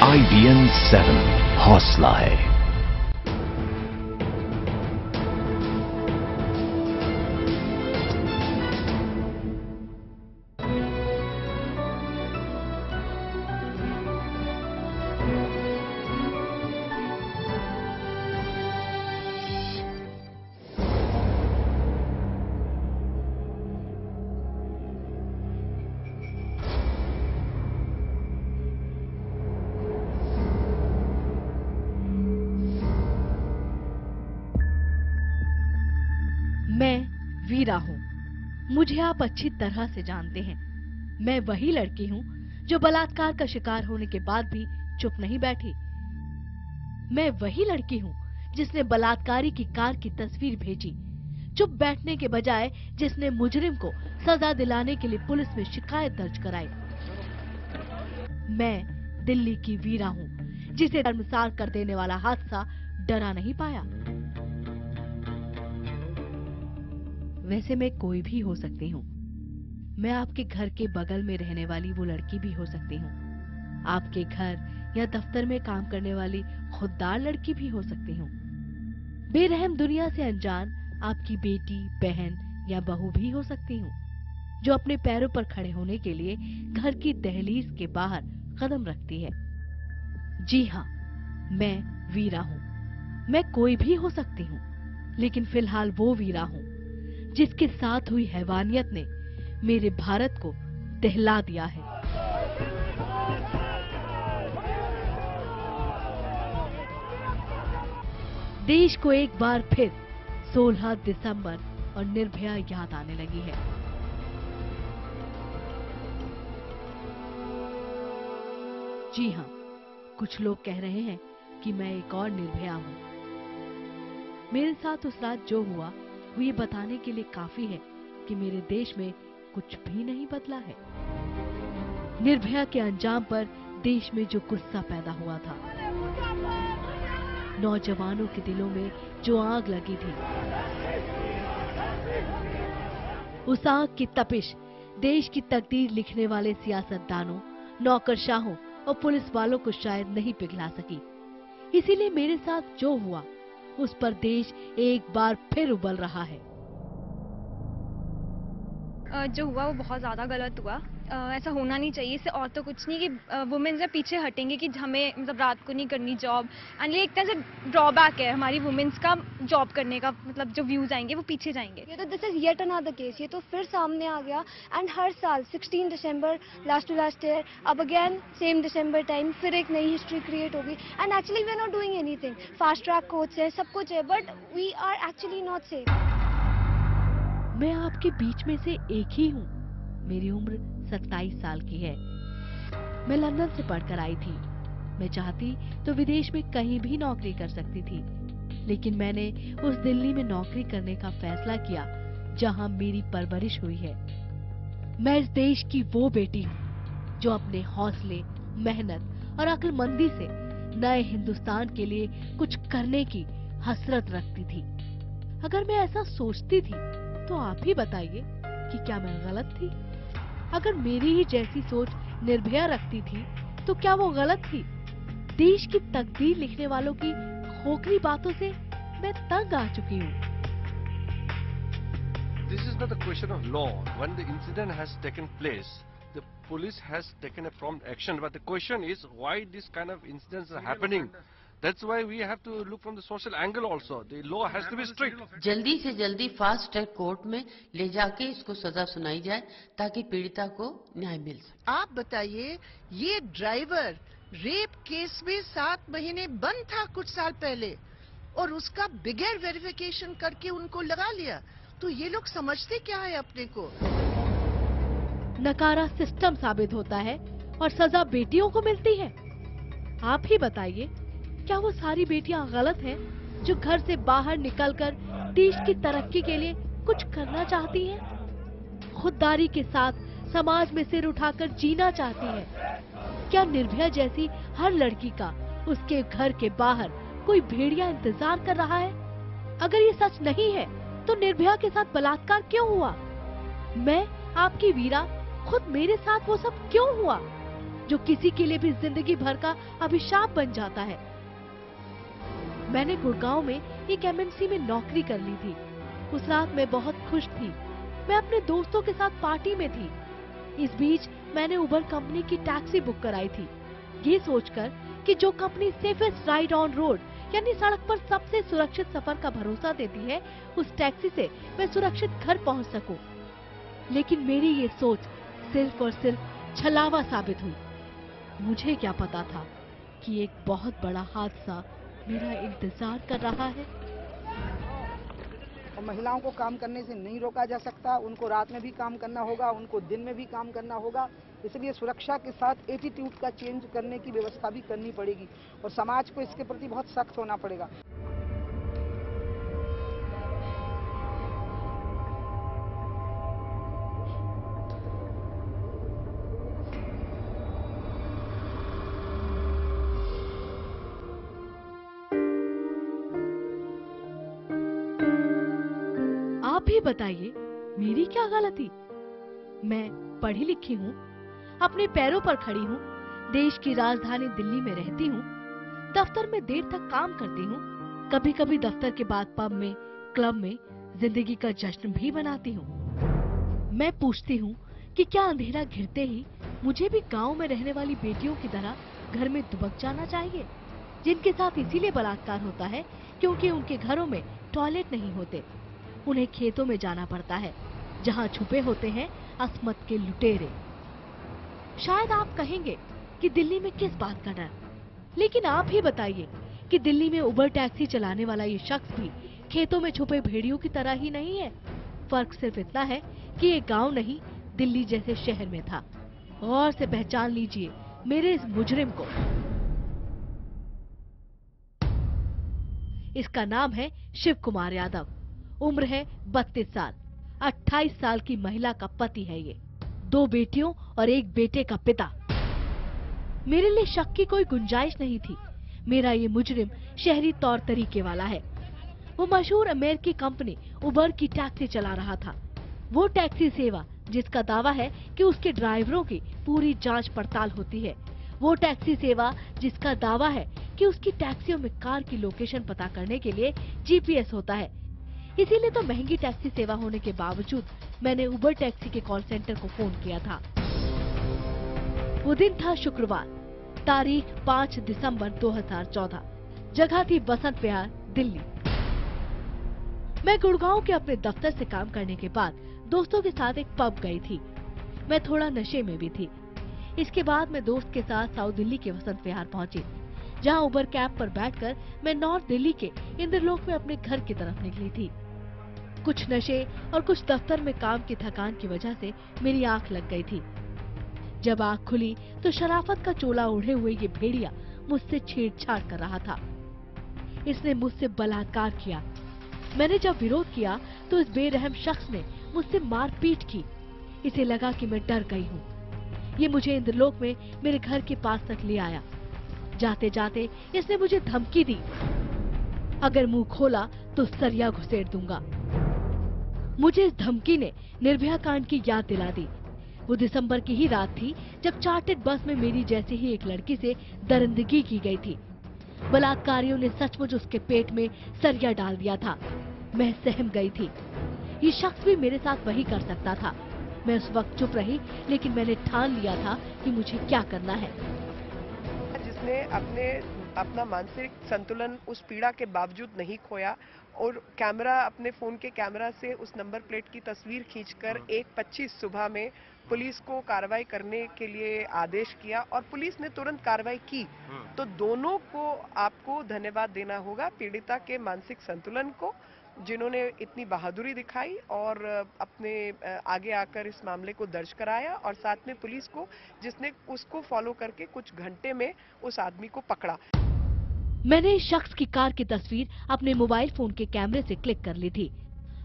IBN 7 हौसला है। मैं वीरा हूँ। मुझे आप अच्छी तरह से जानते हैं। मैं वही लड़की हूँ जो बलात्कार का शिकार होने के बाद भी चुप नहीं बैठी। मैं वही लड़की हूँ जिसने बलात्कारी की कार की तस्वीर भेजी, चुप बैठने के बजाय जिसने मुजरिम को सजा दिलाने के लिए पुलिस में शिकायत दर्ज कराई। मैं दिल्ली की वीरा हूँ जिसे शर्मसार कर देने वाला हादसा डरा नहीं पाया। वैसे मैं कोई भी हो सकती हूँ। मैं आपके घर के बगल में रहने वाली वो लड़की भी हो सकती हूँ। आपके घर या दफ्तर में काम करने वाली खुददार लड़की भी हो सकती हूँ। बेरहम दुनिया से अनजान आपकी बेटी, बहन या बहू भी हो सकती हूँ, जो अपने पैरों पर खड़े होने के लिए घर की दहलीज के बाहर कदम रखती है। जी हाँ, मैं वीरा हूँ। मैं कोई भी हो सकती हूँ, लेकिन फिलहाल वो वीरा हूँ जिसके साथ हुई हैवानियत ने मेरे भारत को दहला दिया है। देश को एक बार फिर 16 दिसंबर और निर्भया याद आने लगी है। जी हाँ, कुछ लोग कह रहे हैं कि मैं एक और निर्भया हूँ। मेरे साथ उस रात जो हुआ वो ये बताने के लिए काफी है कि मेरे देश में कुछ भी नहीं बदला है। निर्भया के अंजाम पर देश में जो गुस्सा पैदा हुआ था, नौजवानों के दिलों में जो आग लगी थी, उस आग की तपिश देश की तकदीर लिखने वाले सियासतदानों, नौकरशाहों और पुलिस वालों को शायद नहीं पिघला सकी। इसीलिए मेरे साथ जो हुआ उस पर देश एक बार फिर उबल रहा है। जो हुआ वो बहुत ज़्यादा गलत हुआ। ऐसा होना नहीं चाहिए। इससे और तो कुछ नहीं कि वुमेन जब पीछे हटेंगे कि हमें मतलब रात को नहीं करनी जॉब, एंड ये एक तरह से ड्रॉबैक है हमारी वुमेन्स का जॉब करने का। मतलब जो व्यूज आएंगे वो पीछे जाएंगे। ये तो this is yet another case. ये तो फिर सामने आ गया। एंड हर साल 16 दिसंबर लास्ट टू लास्ट ईयर, अब अगेन सेम दिसंबर टाइम फिर एक नई हिस्ट्री क्रिएट होगी। And actually we are not doing anything. Fast track courts है, सब कुछ है, but we are actually not safe. मैं आपके बीच में से एक ही हूँ। मेरी उम्र 27 साल की है। मैं लंदन से पढ़कर आई थी। मैं चाहती तो विदेश में कहीं भी नौकरी कर सकती थी, लेकिन मैंने उस दिल्ली में नौकरी करने का फैसला किया जहां मेरी परवरिश हुई है। मैं इस देश की वो बेटी हूँ जो अपने हौसले, मेहनत और अक्लमंदी से नए हिंदुस्तान के लिए कुछ करने की हसरत रखती थी। अगर मैं ऐसा सोचती थी तो आप ही बताइए कि क्या मैं गलत थी? अगर मेरी ही जैसी सोच निर्भया रखती थी तो क्या वो गलत थी? देश की तकदीर लिखने वालों की खोखली बातों से मैं तंग आ चुकी हूँ। This is not a question of law. When the incident has taken place, the police has taken a prompt action. But the question is why this kind of incidents are happening. That's why we have to look from the social angle also. The law has to be strict. जल्दी से जल्दी fast track court में ले जाके इसको सजा सुनाई जाए ताकि पीड़िता को न्याय मिल सके। आप बताइए, ये ड्राइवर रेप केस में 7 महीने बंद था कुछ साल पहले, और उसका बगैर वेरिफिकेशन करके उनको लगा लिया। तो ये लोग समझते क्या है अपने को? नकारा सिस्टम साबित होता है और सजा बेटियों को मिलती है। आप ही बताइए, क्या वो सारी बेटियां गलत हैं जो घर से बाहर निकलकर देश की तरक्की के लिए कुछ करना चाहती हैं? खुददारी के साथ समाज में सिर उठाकर जीना चाहती हैं? क्या निर्भया जैसी हर लड़की का उसके घर के बाहर कोई भेड़िया इंतजार कर रहा है? अगर ये सच नहीं है तो निर्भया के साथ बलात्कार क्यों हुआ? मैं आपकी वीरा, खुद मेरे साथ वो सब क्यों हुआ? जो किसी के लिए भी जिंदगी भर का अभिशाप बन जाता है। मैंने गुड़गांव में एक एमएनसी में नौकरी कर ली थी। उस रात मैं बहुत खुश थी। मैं अपने दोस्तों के साथ पार्टी में थी। इस बीच मैंने उबर कंपनी की टैक्सी बुक कराई थी, ये सोचकर कि जो company safest ride on road यानी सड़क पर सबसे सुरक्षित सफर का भरोसा देती है, उस टैक्सी से मैं सुरक्षित घर पहुंच सकूं। लेकिन मेरी ये सोच सिर्फ और सिर्फ छलावा साबित हुई। मुझे क्या पता था कि एक बहुत बड़ा हादसा मेरा इंतजार कर रहा है। और महिलाओं को काम करने से नहीं रोका जा सकता। उनको रात में भी काम करना होगा, उनको दिन में भी काम करना होगा। इसलिए सुरक्षा के साथ एटीट्यूड का चेंज करने की व्यवस्था भी करनी पड़ेगी और समाज को इसके प्रति बहुत सख्त होना पड़ेगा। आप ही बताइए, मेरी क्या गलती? मैं पढ़ी लिखी हूँ, अपने पैरों पर खड़ी हूँ, देश की राजधानी दिल्ली में रहती हूँ, दफ्तर में देर तक काम करती हूँ, कभी कभी दफ्तर के बाद पब में, क्लब में जिंदगी का जश्न भी मनाती हूँ। मैं पूछती हूँ कि क्या अंधेरा घिरते ही मुझे भी गांव में रहने वाली बेटियों की तरह घर में दुबक जाना चाहिए, जिनके साथ इसीलिए बलात्कार होता है क्योंकि उनके घरों में टॉयलेट नहीं होते। उन्हें खेतों में जाना पड़ता है जहाँ छुपे होते हैं अस्मत के लुटेरे। शायद आप कहेंगे कि दिल्ली में किस बात का डर, लेकिन आप ही बताइए कि दिल्ली में उबर टैक्सी चलाने वाला ये शख्स भी खेतों में छुपे भेड़ियों की तरह ही नहीं है। फर्क सिर्फ इतना है कि ये गांव नहीं, दिल्ली जैसे शहर में था। गौर से पहचान लीजिए मेरे इस मुजरिम को। इसका नाम है शिव कुमार यादव। उम्र है 32 साल। 28 साल की महिला का पति है ये। 2 बेटियों और 1 बेटे का पिता। मेरे लिए शक की कोई गुंजाइश नहीं थी। मेरा ये मुजरिम शहरी तौर तरीके वाला है। वो मशहूर अमेरिकी कंपनी उबर की टैक्सी चला रहा था। वो टैक्सी सेवा जिसका दावा है कि उसके ड्राइवरों की पूरी जांच पड़ताल होती है। वो टैक्सी सेवा जिसका दावा है कि उसकी टैक्सियों में कार की लोकेशन पता करने के लिए जीपीएस होता है। इसीलिए तो महंगी टैक्सी सेवा होने के बावजूद मैंने उबर टैक्सी के कॉल सेंटर को फोन किया था। वो दिन था शुक्रवार, तारीख 5 दिसंबर 2014। जगह थी बसंत विहार, दिल्ली। मैं गुड़गांव के अपने दफ्तर से काम करने के बाद दोस्तों के साथ एक पब गई थी। मैं थोड़ा नशे में भी थी। इसके बाद मैं दोस्त के साथ साउथ दिल्ली के बसंत विहार पहुंची, जहां उबर कैब पर बैठकर मैं नॉर्थ दिल्ली के इंद्रलोक में अपने घर की तरफ निकली थी। कुछ नशे और कुछ दफ्तर में काम की थकान की वजह से मेरी आंख लग गई थी। जब आंख खुली तो शराफत का चोला ओढ़े हुए ये भेड़िया मुझसे छेड़छाड़ कर रहा था। इसने मुझसे बलात्कार किया। मैंने जब विरोध किया तो इस बेरहम शख्स ने मुझसे मारपीट की। इसे लगा कि मैं डर गई हूँ। ये मुझे इंद्रलोक में मेरे घर के पास तक ले आया। जाते जाते इसने मुझे धमकी दी, अगर मुंह खोला तो सरिया घुसेड़ दूंगा। मुझे इस धमकी ने निर्भया कांड की याद दिला दी। वो दिसंबर की ही रात थी जब चार्टर्ड बस में मेरी जैसी ही एक लड़की से दरिंदगी की गई थी। बलात्कारियों ने सचमुच उसके पेट में सरिया डाल दिया था। मैं सहम गई थी। ये शख्स भी मेरे साथ वही कर सकता था। मैं उस वक्त चुप रही, लेकिन मैंने ठान लिया था कि मुझे क्या करना है। जिसने अपना मानसिक संतुलन उस पीड़ा के बावजूद नहीं खोया और अपने फोन के कैमरा से उस नंबर प्लेट की तस्वीर खींचकर 1:25 सुबह में पुलिस को कार्रवाई करने के लिए आदेश किया और पुलिस ने तुरंत कार्रवाई की। तो दोनों को आपको धन्यवाद देना होगा, पीड़िता के मानसिक संतुलन को जिन्होंने इतनी बहादुरी दिखाई और अपने आगे आकर इस मामले को दर्ज कराया, और साथ में पुलिस को जिसने उसको फॉलो करके कुछ घंटे में उस आदमी को पकड़ा। मैंने इस शख्स की कार की तस्वीर अपने मोबाइल फोन के कैमरे से क्लिक कर ली थी।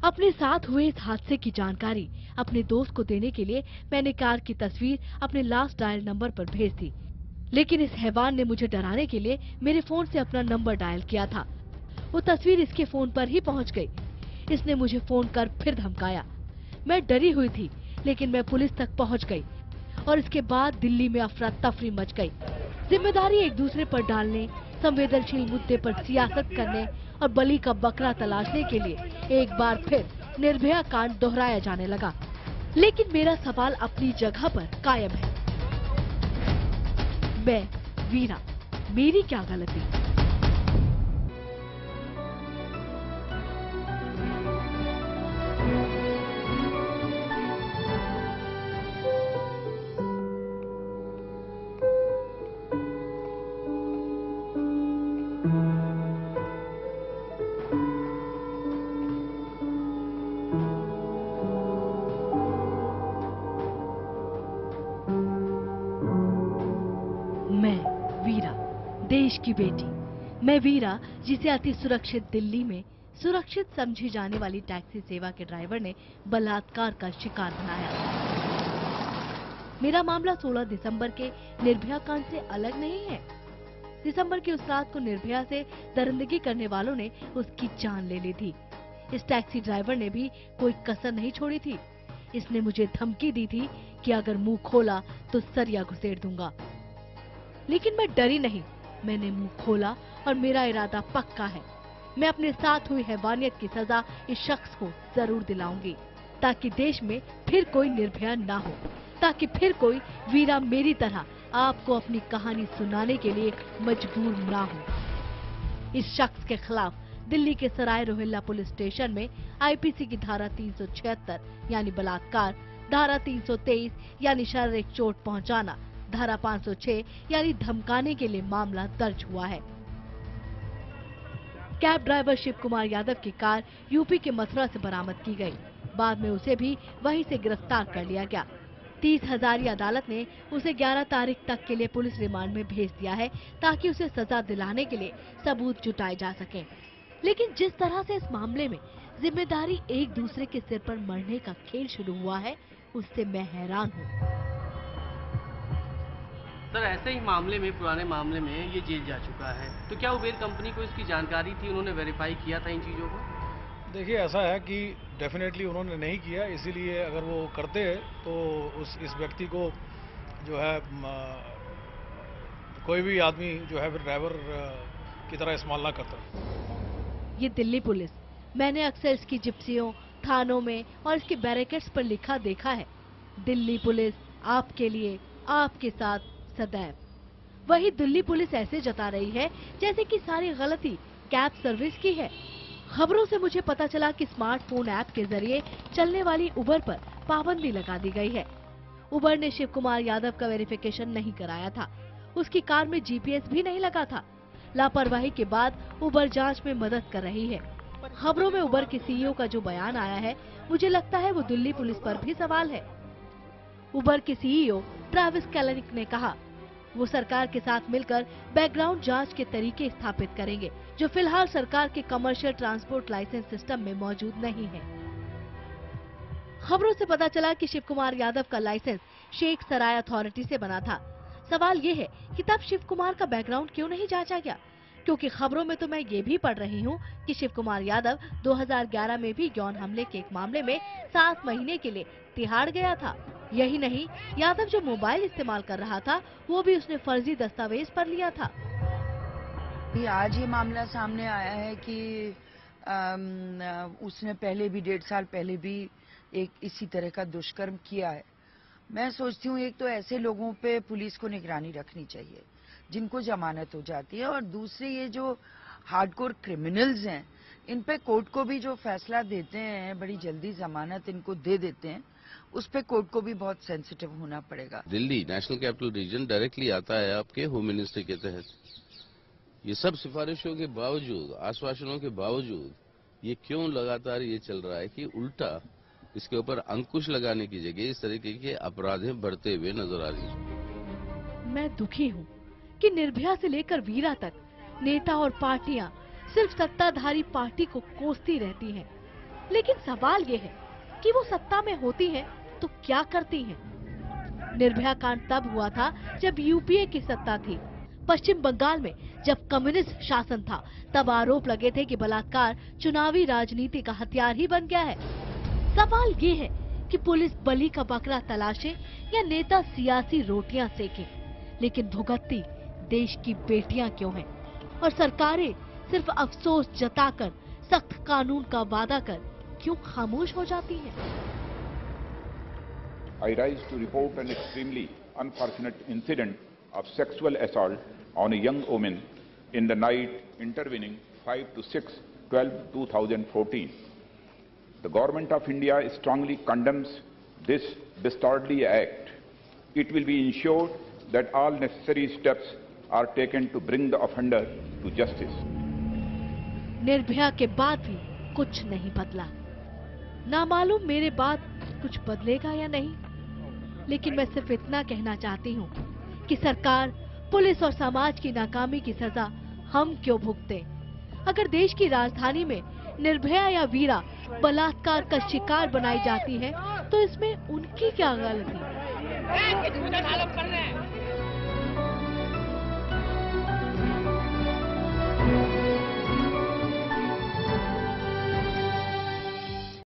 अपने साथ हुए इस हादसे की जानकारी अपने दोस्त को देने के लिए मैंने कार की तस्वीर अपने लास्ट डायल नंबर पर भेज दी। लेकिन इस हैवान ने मुझे डराने के लिए मेरे फोन से अपना नंबर डायल किया था। वो तस्वीर इसके फोन पर ही पहुंच गई। इसने मुझे फोन कर फिर धमकाया। मैं डरी हुई थी, लेकिन मैं पुलिस तक पहुंच गई और इसके बाद दिल्ली में अफरा तफरी मच गई। जिम्मेदारी एक दूसरे पर डालने, संवेदनशील मुद्दे पर सियासत करने और बलि का बकरा तलाशने के लिए एक बार फिर निर्भया कांड दोहराया जाने लगा। लेकिन मेरा सवाल अपनी जगह पर कायम है। मैं वीरा, मेरी क्या गलती? देश की बेटी, मैं वीरा, जिसे अति सुरक्षित दिल्ली में सुरक्षित समझी जाने वाली टैक्सी सेवा के ड्राइवर ने बलात्कार का शिकार बनाया। मेरा मामला 16 दिसंबर के निर्भया कांड से अलग नहीं है। दिसंबर की उस रात को निर्भया से दरिंदगी करने वालों ने उसकी जान ले ली थी। इस टैक्सी ड्राइवर ने भी कोई कसर नहीं छोड़ी थी। इसने मुझे धमकी दी थी कि अगर मुंह खोला तो सरिया घुसेड़ दूंगा। लेकिन मैं डरी नहीं। मैंने मुंह खोला और मेरा इरादा पक्का है। मैं अपने साथ हुई हैवानियत की सजा इस शख्स को जरूर दिलाऊंगी, ताकि देश में फिर कोई निर्भया ना हो, ताकि फिर कोई वीरा मेरी तरह आपको अपनी कहानी सुनाने के लिए मजबूर ना हो। इस शख्स के खिलाफ दिल्ली के सराय रोहिल्ला पुलिस स्टेशन में आईपीसी की धारा 376 यानी बलात्कार, धारा 323 यानी शारीरिक चोट पहुंचाना, धारा 506 यानी धमकाने के लिए मामला दर्ज हुआ है। कैब ड्राइवर शिव कुमार यादव की कार यूपी के मथुरा से बरामद की गई। बाद में उसे भी वहीं से गिरफ्तार कर लिया गया। 30,000 अदालत ने उसे 11 तारीख तक के लिए पुलिस रिमांड में भेज दिया है, ताकि उसे सजा दिलाने के लिए सबूत जुटाए जा सकें। लेकिन जिस तरह से इस मामले में जिम्मेदारी एक दूसरे के सिर पर मरने का खेल शुरू हुआ है, उससे मैं हैरान हूँ। सर, ऐसे ही मामले में, पुराने मामले में ये जेल जा चुका है, तो क्या उबेर कंपनी को इसकी जानकारी थी? उन्होंने वेरीफाई किया था इन चीज़ों को? देखिए, ऐसा है कि डेफिनेटली उन्होंने नहीं किया, इसीलिए अगर वो करते तो इस व्यक्ति को जो है कोई भी आदमी जो है फिर ड्राइवर की तरह इस्तेमाल ना करता। ये दिल्ली पुलिस, मैंने अक्सर इसकी जिप्सियों, थानों में और इसके बैरिकेड्स पर लिखा देखा है, दिल्ली पुलिस आपके लिए, आपके साथ सदैव। वही दिल्ली पुलिस ऐसे जता रही है जैसे कि सारी गलती कैब सर्विस की है। खबरों से मुझे पता चला कि स्मार्टफोन ऐप के जरिए चलने वाली उबर पर पाबंदी लगा दी गई है। उबर ने शिव कुमार यादव का वेरिफिकेशन नहीं कराया था। उसकी कार में जीपीएस भी नहीं लगा था। लापरवाही के बाद उबर जांच में मदद कर रही है। खबरों में उबर के सीईओ का जो बयान आया है, मुझे लगता है वो दिल्ली पुलिस पर भी सवाल है। उबर के सीईओ ट्रैविस कैलनिक ने कहा वो सरकार के साथ मिलकर बैकग्राउंड जांच के तरीके स्थापित करेंगे, जो फिलहाल सरकार के कमर्शियल ट्रांसपोर्ट लाइसेंस सिस्टम में मौजूद नहीं है। खबरों से पता चला कि शिव कुमार यादव का लाइसेंस शेख सराय अथॉरिटी से बना था। सवाल ये है कि तब शिव कुमार का बैकग्राउंड क्यों नहीं जांचा गया? क्योंकि खबरों में तो मैं ये भी पढ़ रही हूँ कि शिव कुमार यादव 2011 में भी यौन हमले के एक मामले में 7 महीने के लिए तिहाड़ गया था। यही नहीं, यादव जो मोबाइल इस्तेमाल कर रहा था, वो भी उसने फर्जी दस्तावेज पर लिया था। आज ये मामला सामने आया है कि उसने पहले भी 1.5 साल पहले भी एक इसी तरह का दुष्कर्म किया है। मैं सोचती हूँ एक तो ऐसे लोगों पे पुलिस को निगरानी रखनी चाहिए जिनको जमानत हो जाती है, और दूसरे ये जो हार्डकोर क्रिमिनल्स हैं, इन पे कोर्ट को भी जो फैसला देते हैं, बड़ी जल्दी जमानत इनको दे देते हैं, उस पे कोर्ट को भी बहुत सेंसिटिव होना पड़ेगा। Delhi national capital region directly आता है आपके होम मिनिस्ट्री के तहत। ये सब सिफारिशों के बावजूद, आश्वासनों के बावजूद, ये क्यों लगातार ये चल रहा है कि उल्टा इसके ऊपर अंकुश लगाने की जगह इस तरीके के अपराधें बढ़ते हुए नजर आ रही है। मैं दुखी हूँ कि निर्भया से लेकर वीरा तक नेता और पार्टियां सिर्फ सत्ताधारी पार्टी को कोसती रहती हैं। लेकिन सवाल ये है कि वो सत्ता में होती हैं तो क्या करती हैं? निर्भया कांड तब हुआ था जब यूपीए की सत्ता थी। पश्चिम बंगाल में जब कम्युनिस्ट शासन था, तब आरोप लगे थे कि बलात्कार चुनावी राजनीति का हथियार ही बन गया है। सवाल ये है कि पुलिस बलि का बकरा तलाशे या नेता सियासी रोटियां सेके, लेकिन भुगतती देश की बेटियां क्यों हैं? और सरकारें सिर्फ अफसोस जताकर सख्त कानून का वादा कर क्यों खामोश हो जाती हैं? I rise to report an extremely unfortunate incident of sexual assault on a young woman in the night intervening 5 to 6/12/2014. The Government of India strongly condemns this dastardly act. It will be ensured that all necessary steps are taken to bring the offender to justice. Nirbhaya के बाद भी कुछ नहीं बदला। ना मालूम मेरे बाद कुछ बदलेगा या नहीं, लेकिन मैं सिर्फ इतना कहना चाहती हूँ कि सरकार, पुलिस और समाज की नाकामी की सजा हम क्यों भुगते? अगर देश की राजधानी में निर्भया या वीरा बलात्कार का शिकार बनाई जाती है तो इसमें उनकी क्या गलती?